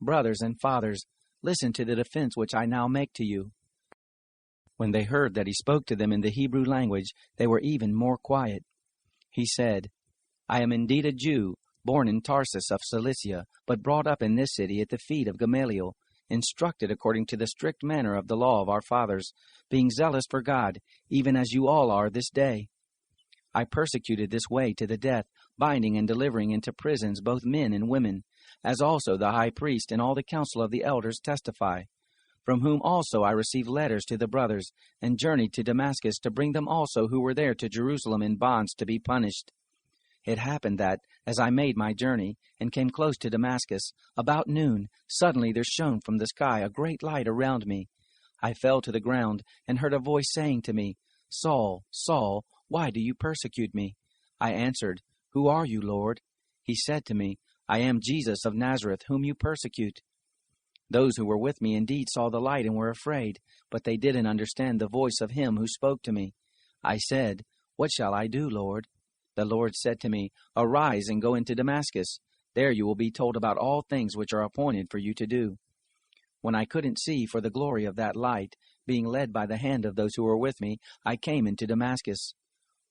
"Brothers and fathers, listen to the defense which I now make to you." When they heard that he spoke to them in the Hebrew language, they were even more quiet. He said, "I am indeed a Jew, born in Tarsus of Cilicia, but brought up in this city at the feet of Gamaliel, instructed according to the strict manner of the law of our fathers, being zealous for God, even as you all are this day. I persecuted this way to the death, binding and delivering into prisons both men and women, as also the high priest and all the council of the elders testify, from whom also I received letters to the brothers, and journeyed to Damascus to bring them also who were there to Jerusalem in bonds to be punished. It happened that, as I made my journey, and came close to Damascus, about noon, suddenly there shone from the sky a great light around me. I fell to the ground, and heard a voice saying to me, "Saul, Saul, why do you persecute me?" I answered, "Who are you, Lord?" He said to me, "I am Jesus of Nazareth, whom you persecute." Those who were with me indeed saw the light and were afraid, but they didn't understand the voice of him who spoke to me. I said, "What shall I do, Lord?" The Lord said to me, "Arise and go into Damascus. There you will be told about all things which are appointed for you to do." When I couldn't see for the glory of that light, being led by the hand of those who were with me, I came into Damascus.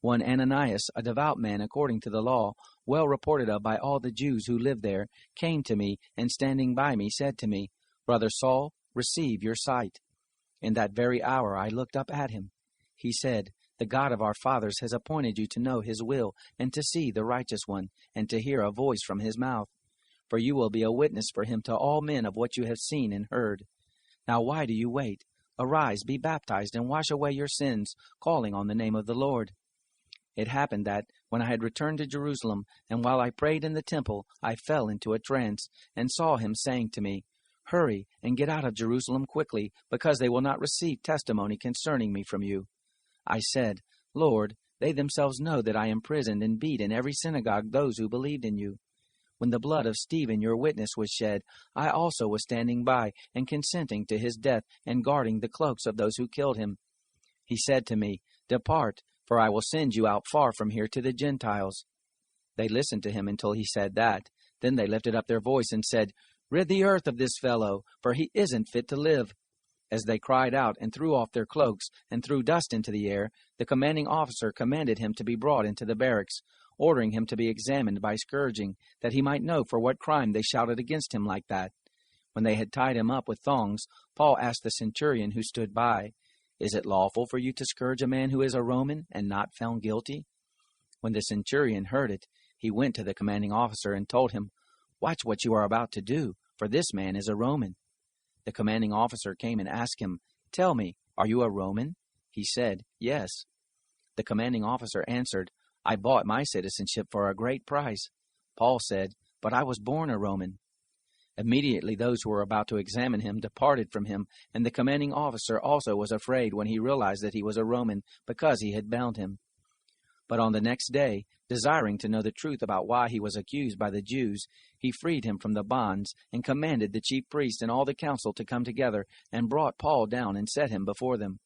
One Ananias, a devout man according to the law, well reported of by all the Jews who lived there, came to me, and standing by me said to me, "Brother Saul, receive your sight." In that very hour I looked up at him. He said, "The God of our fathers has appointed you to know his will, and to see the righteous one, and to hear a voice from his mouth. For you will be a witness for him to all men of what you have seen and heard. Now why do you wait? Arise, be baptized, and wash away your sins, calling on the name of the Lord." It happened that, when I had returned to Jerusalem, and while I prayed in the temple, I fell into a trance, and saw him saying to me, "Hurry, and get out of Jerusalem quickly, because they will not receive testimony concerning me from you." I said, "Lord, they themselves know that I imprisoned and beat in every synagogue those who believed in you. When the blood of Stephen, your witness, was shed, I also was standing by, and consenting to his death, and guarding the cloaks of those who killed him." He said to me, "Depart, for I will send you out far from here to the Gentiles." They listened to him until he said that. Then they lifted up their voice and said, "Rid the earth of this fellow, for he isn't fit to live." As they cried out and threw off their cloaks and threw dust into the air, the commanding officer commanded him to be brought into the barracks, ordering him to be examined by scourging, that he might know for what crime they shouted against him like that. When they had tied him up with thongs, Paul asked the centurion who stood by, "Is it lawful for you to scourge a man who is a Roman and not found guilty?" When the centurion heard it, he went to the commanding officer and told him, "Watch what you are about to do, for this man is a Roman." The commanding officer came and asked him, "Tell me, are you a Roman?" He said, "Yes." The commanding officer answered, "I bought my citizenship for a great price." Paul said, "But I was born a Roman." Immediately those who were about to examine him departed from him, and the commanding officer also was afraid when he realized that he was a Roman, because he had bound him. But on the next day, desiring to know the truth about why he was accused by the Jews, he freed him from the bonds, and commanded the chief priests and all the council to come together, and brought Paul down and set him before them.